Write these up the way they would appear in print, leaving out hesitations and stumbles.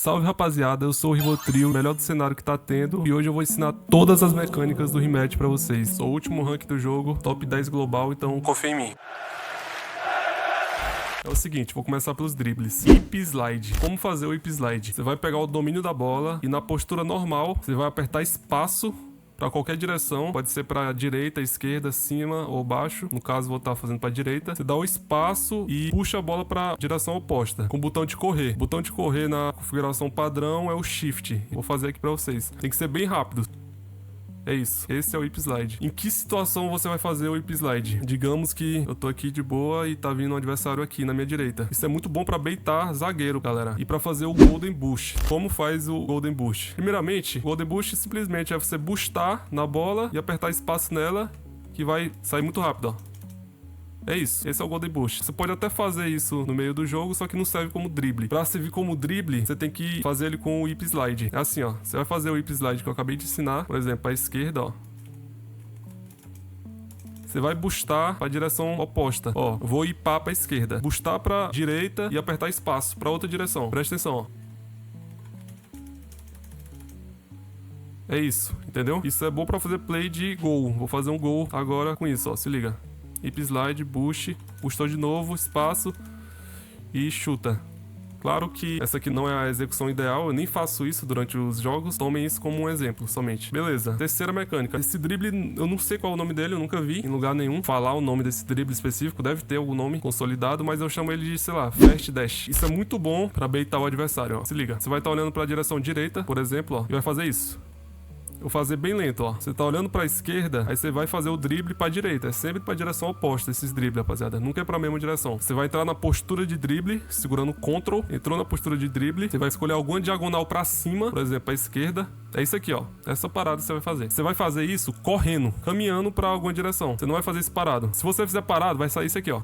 Salve rapaziada, eu sou o Rivotril, melhor do cenário que tá tendo, e hoje eu vou ensinar todas as mecânicas do rematch pra vocês. Sou o último rank do jogo, top 10 global, então confia em mim. É o seguinte, vou começar pelos dribles. Hip Slide. Como fazer o Hip Slide? Você vai pegar o domínio da bola e na postura normal, você vai apertar espaço para qualquer direção, pode ser para direita, esquerda, cima ou baixo. No caso, vou estar fazendo para direita. Você dá o espaço e puxa a bola para direção oposta, com o botão de correr. O botão de correr na configuração padrão é o Shift. Vou fazer aqui para vocês. Tem que ser bem rápido. É isso, esse é o Hip Slide. Em que situação você vai fazer o Hip Slide? Digamos que eu tô aqui de boa e tá vindo um adversário aqui na minha direita. Isso é muito bom pra baitar zagueiro, galera. E pra fazer o Golden Boost. Como faz o Golden Boost? Primeiramente, o Golden Boost simplesmente é você boostar na bola e apertar espaço nela, que vai sair muito rápido, ó. É isso, esse é o Golden Boost. Você pode até fazer isso no meio do jogo, só que não serve como drible. Pra servir como drible, você tem que fazer ele com o Hip Slide. É assim, ó. Você vai fazer o Hip Slide que eu acabei de ensinar. Por exemplo, à esquerda, ó. Você vai boostar pra direção oposta. Ó, vou hipar pra esquerda. Boostar pra direita e apertar espaço pra outra direção. Presta atenção, ó. É isso, entendeu? Isso é bom pra fazer play de gol. Vou fazer um gol agora com isso, ó. Se liga. Hip Slide, boost, boostou de novo, espaço e chuta. Claro que essa aqui não é a execução ideal, eu nem faço isso durante os jogos, tomem isso como um exemplo somente. Beleza, terceira mecânica. Esse drible, eu não sei qual é o nome dele, eu nunca vi em lugar nenhum falar o nome desse drible específico, deve ter algum nome consolidado, mas eu chamo ele de, sei lá, Fast Dash. Isso é muito bom pra baitar o adversário, ó. Se liga, você vai estar olhando pra direção direita, por exemplo, ó, e vai fazer isso. Eu vou fazer bem lento, ó. Você tá olhando pra esquerda, aí você vai fazer o drible pra direita. É sempre pra direção oposta esses dribles, rapaziada. Nunca é pra mesma direção. Você vai entrar na postura de drible, segurando Ctrl. Entrou na postura de drible. Você vai escolher alguma diagonal pra cima, por exemplo, pra esquerda. É isso aqui, ó. Essa parada você vai fazer. Você vai fazer isso correndo, caminhando pra alguma direção. Você não vai fazer isso parado. Se você fizer parado, vai sair isso aqui, ó.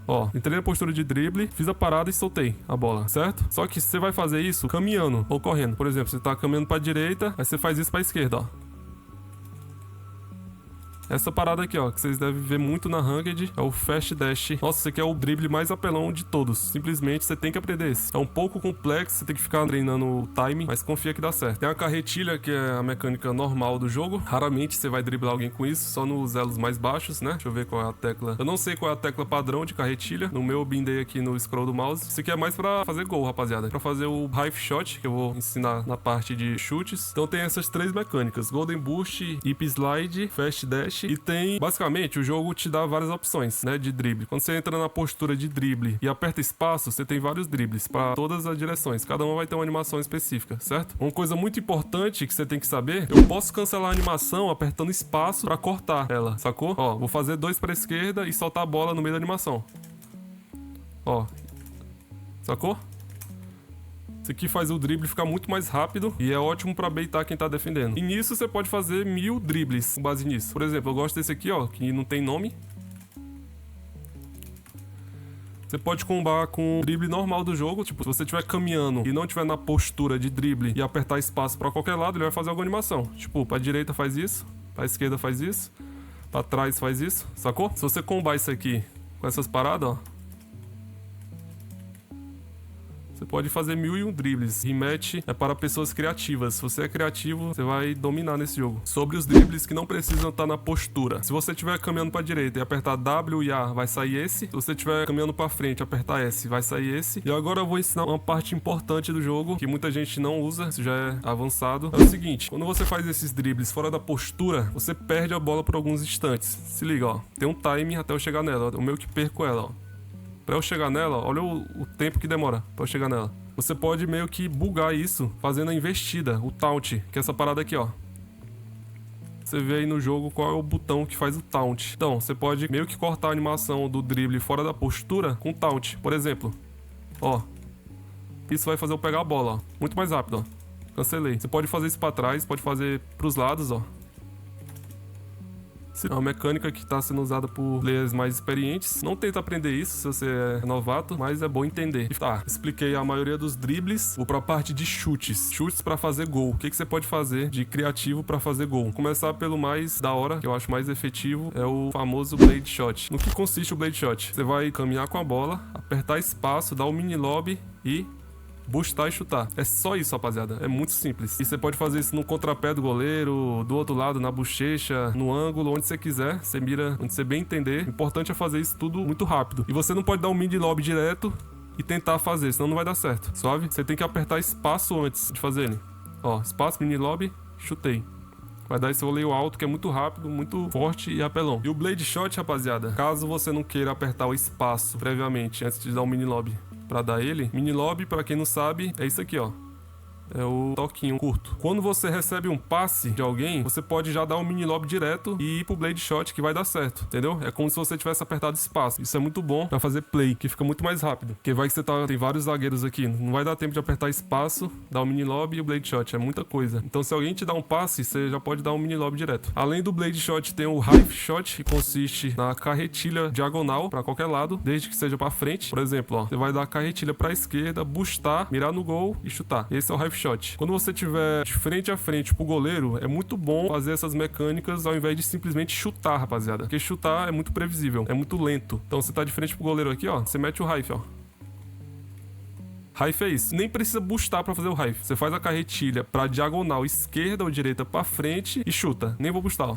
Ó, entrei na postura de drible, fiz a parada e soltei a bola, certo? Só que você vai fazer isso caminhando ou correndo. Por exemplo, você tá caminhando pra direita, aí você faz isso pra esquerda, ó. Essa parada aqui, ó, que vocês devem ver muito na Ranked, é o Fast Dash. Nossa, esse aqui é o drible mais apelão de todos. Simplesmente você tem que aprender esse. É um pouco complexo, você tem que ficar treinando o timing, mas confia que dá certo. Tem a carretilha, que é a mecânica normal do jogo. Raramente você vai driblar alguém com isso, só nos elos mais baixos, né? Deixa eu ver qual é a tecla. Eu não sei qual é a tecla padrão de carretilha. No meu, eu bindei aqui no scroll do mouse. Isso aqui é mais pra fazer gol, rapaziada. Pra fazer o Hive Shot, que eu vou ensinar na parte de chutes. Então tem essas três mecânicas: Golden Boost, Hip Slide, Fast Dash. E tem, basicamente, o jogo te dá várias opções, né, de drible. Quando você entra na postura de drible e aperta espaço, você tem vários dribles para todas as direções. Cada uma vai ter uma animação específica, certo? Uma coisa muito importante que você tem que saber, eu posso cancelar a animação apertando espaço para cortar ela, sacou? Ó, vou fazer 2 para esquerda e soltar a bola no meio da animação. Ó, sacou? Isso aqui faz o drible ficar muito mais rápido e é ótimo pra baitar quem tá defendendo. E nisso você pode fazer 1000 dribles com base nisso. Por exemplo, eu gosto desse aqui, ó, que não tem nome. Você pode combar com o drible normal do jogo. Tipo, se você estiver caminhando e não estiver na postura de drible e apertar espaço pra qualquer lado, ele vai fazer alguma animação. Tipo, pra direita faz isso, pra esquerda faz isso, pra trás faz isso, sacou? Se você combar isso aqui com essas paradas, ó, você pode fazer 1001 dribles. Rematch é para pessoas criativas. Se você é criativo, você vai dominar nesse jogo. Sobre os dribles que não precisam estar na postura. Se você estiver caminhando para direita e apertar W e A, vai sair esse. Se você estiver caminhando para frente e apertar S, vai sair esse. E agora eu vou ensinar uma parte importante do jogo que muita gente não usa, isso já é avançado. É o seguinte, quando você faz esses dribles fora da postura, você perde a bola por alguns instantes. Se liga, ó. Tem um time até eu chegar nela. O meu que perco ela, ó. Pra eu chegar nela, olha o tempo que demora pra eu chegar nela. Você pode meio que bugar isso fazendo a investida, o taunt, que é essa parada aqui, ó. Você vê aí no jogo qual é o botão que faz o taunt. Então, você pode meio que cortar a animação do drible fora da postura com taunt. Por exemplo, ó. Isso vai fazer eu pegar a bola, ó. Muito mais rápido, ó. Cancelei. Você pode fazer isso pra trás, pode fazer pros lados, ó. É uma mecânica que está sendo usada por players mais experientes. Não tenta aprender isso se você é novato, mas é bom entender. Tá, expliquei a maioria dos dribles. Vou pra parte de chutes. Chutes pra fazer gol. O que você pode fazer de criativo pra fazer gol? Vou começar pelo mais da hora, que eu acho mais efetivo, é o famoso Blade Shot. No que consiste o Blade Shot? Você vai caminhar com a bola, apertar espaço, dar o mini lob e boostar e chutar. É só isso, rapaziada. É muito simples. E você pode fazer isso no contrapé do goleiro, do outro lado, na bochecha, no ângulo, onde você quiser. Você mira onde você bem entender. O importante é fazer isso tudo muito rápido. E você não pode dar um mini lob direto e tentar fazer, senão não vai dar certo. Suave? Você tem que apertar espaço antes de fazer ele. Ó, espaço, mini lob, chutei. Vai dar esse voleio alto que é muito rápido, muito forte e apelão. E o Blade Shot, rapaziada, caso você não queira apertar o espaço previamente antes de dar um mini lob pra dar ele, mini lob, pra quem não sabe, é isso aqui, ó. É o toquinho curto. Quando você recebe um passe de alguém, você pode já dar um mini lob direto e ir pro Blade Shot que vai dar certo, entendeu? É como se você tivesse apertado espaço. Isso é muito bom pra fazer play, que fica muito mais rápido. Porque vai que você tem vários zagueiros aqui, não vai dar tempo de apertar espaço, dar um mini lob e o Blade Shot, é muita coisa. Então se alguém te dá um passe, você já pode dar um mini lob direto. Além do Blade Shot, tem o Hive Shot, que consiste na carretilha diagonal pra qualquer lado, desde que seja pra frente. Por exemplo, ó, você vai dar a carretilha pra esquerda, boostar, mirar no gol e chutar. Esse é o Hive Shot. Quando você tiver de frente a frente pro goleiro, é muito bom fazer essas mecânicas ao invés de simplesmente chutar, rapaziada. Porque chutar é muito previsível, é muito lento. Então você tá de frente pro goleiro aqui, ó, você mete o Hive, ó. Hive é isso. Nem precisa boostar pra fazer o Hive. Você faz a carretilha pra diagonal esquerda ou direita pra frente e chuta. Nem vou boostar, ó.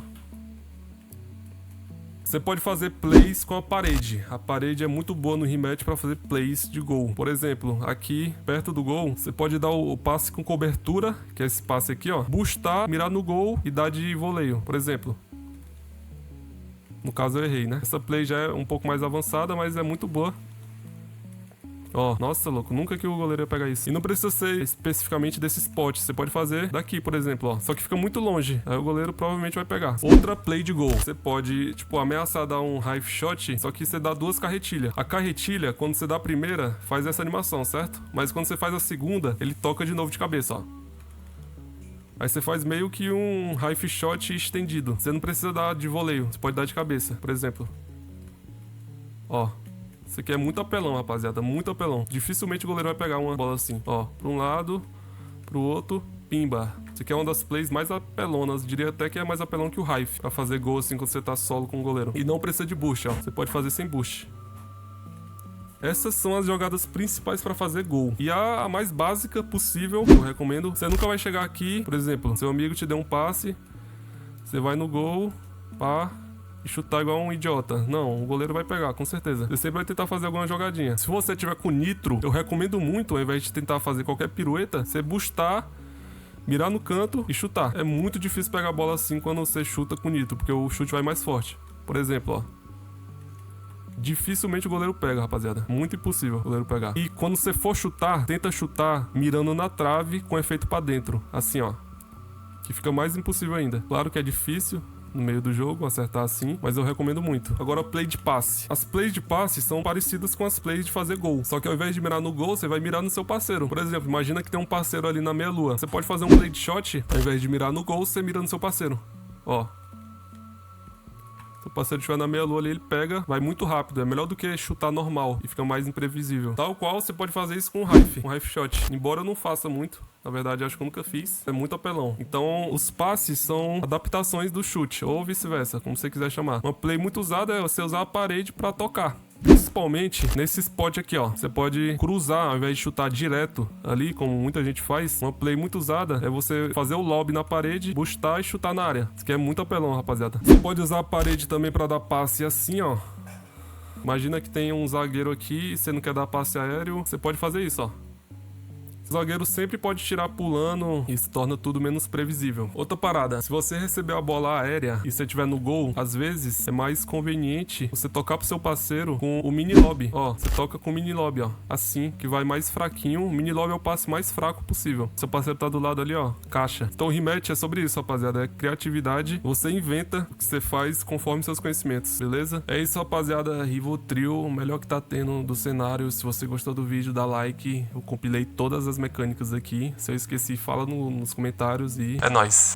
Você pode fazer plays com a parede. A parede é muito boa no rematch para fazer plays de gol. Por exemplo, aqui perto do gol, você pode dar o passe com cobertura, que é esse passe aqui, ó. Boostar, mirar no gol e dar de voleio, por exemplo. No caso eu errei, né? Essa play já é um pouco mais avançada, mas é muito boa. Ó, nossa, louco, nunca que o goleiro ia pegar isso. E não precisa ser especificamente desse spot. Você pode fazer daqui, por exemplo, ó. Só que fica muito longe. Aí o goleiro provavelmente vai pegar. Outra play de gol. Você pode, tipo, ameaçar dar um Hive Shot, só que você dá duas carretilhas. A carretilha, quando você dá a primeira, faz essa animação, certo? Mas quando você faz a segunda, ele toca de novo de cabeça, ó. Aí você faz meio que um Hive Shot estendido. Você não precisa dar de voleio. Você pode dar de cabeça, por exemplo. Ó. Isso aqui é muito apelão, rapaziada. Muito apelão. Dificilmente o goleiro vai pegar uma bola assim. Ó, pra um lado, pro outro, pimba. Isso aqui é uma das plays mais apelonas. Diria até que é mais apelão que o Hive. Pra fazer gol assim quando você tá solo com o goleiro. E não precisa de boost, ó. Você pode fazer sem boost. Essas são as jogadas principais pra fazer gol. E a mais básica possível, eu recomendo. Você nunca vai chegar aqui, por exemplo, seu amigo te deu um passe. Você vai no gol, pá, e chutar igual um idiota. Não, o goleiro vai pegar, com certeza. Você sempre vai tentar fazer alguma jogadinha. Se você tiver com nitro, eu recomendo muito, ao invés de tentar fazer qualquer pirueta, você boostar, mirar no canto e chutar. É muito difícil pegar a bola assim quando você chuta com nitro, porque o chute vai mais forte. Por exemplo, ó. Dificilmente o goleiro pega, rapaziada. Muito impossível o goleiro pegar. E quando você for chutar, tenta chutar mirando na trave com efeito pra dentro. Assim, ó. Que fica mais impossível ainda. Claro que é difícil no meio do jogo acertar assim, mas eu recomendo muito. Agora, play de passe. As plays de passe são parecidas com as plays de fazer gol. Só que ao invés de mirar no gol, você vai mirar no seu parceiro. Por exemplo, imagina que tem um parceiro ali na meia-lua. Você pode fazer um play de shot, ao invés de mirar no gol, você mira no seu parceiro. Ó. Se o parceiro estiver na meia-lua ali, ele pega, vai muito rápido. É melhor do que chutar normal e fica mais imprevisível. Tal qual você pode fazer isso com o Hive, um Hive Shot. Embora eu não faça muito, na verdade acho que eu nunca fiz, é muito apelão. Então os passes são adaptações do chute, ou vice-versa, como você quiser chamar. Uma play muito usada é você usar a parede pra tocar. Principalmente nesse spot aqui, ó. Você pode cruzar ao invés de chutar direto ali, como muita gente faz. Uma play muito usada é você fazer o lob na parede, boostar e chutar na área. Isso aqui é muito apelão, rapaziada. Você pode usar a parede também pra dar passe assim, ó. Imagina que tem um zagueiro aqui e você não quer dar passe aéreo. Você pode fazer isso, ó. O zagueiro sempre pode tirar pulando e se torna tudo menos previsível. Outra parada, se você receber a bola aérea e você estiver no gol, às vezes é mais conveniente você tocar pro seu parceiro com o mini lob. Ó, você toca com o mini lob, ó. Assim, que vai mais fraquinho. O mini lob é o passe mais fraco possível. Seu parceiro tá do lado ali, ó, caixa. Então o rematch é sobre isso, rapaziada. É criatividade. Você inventa o que você faz conforme seus conhecimentos, beleza? É isso, rapaziada. Rivotril, o melhor que tá tendo do cenário. Se você gostou do vídeo, dá like. Eu compilei todas as mecânicas aqui. Se eu esqueci, fala nos comentários e é nóis.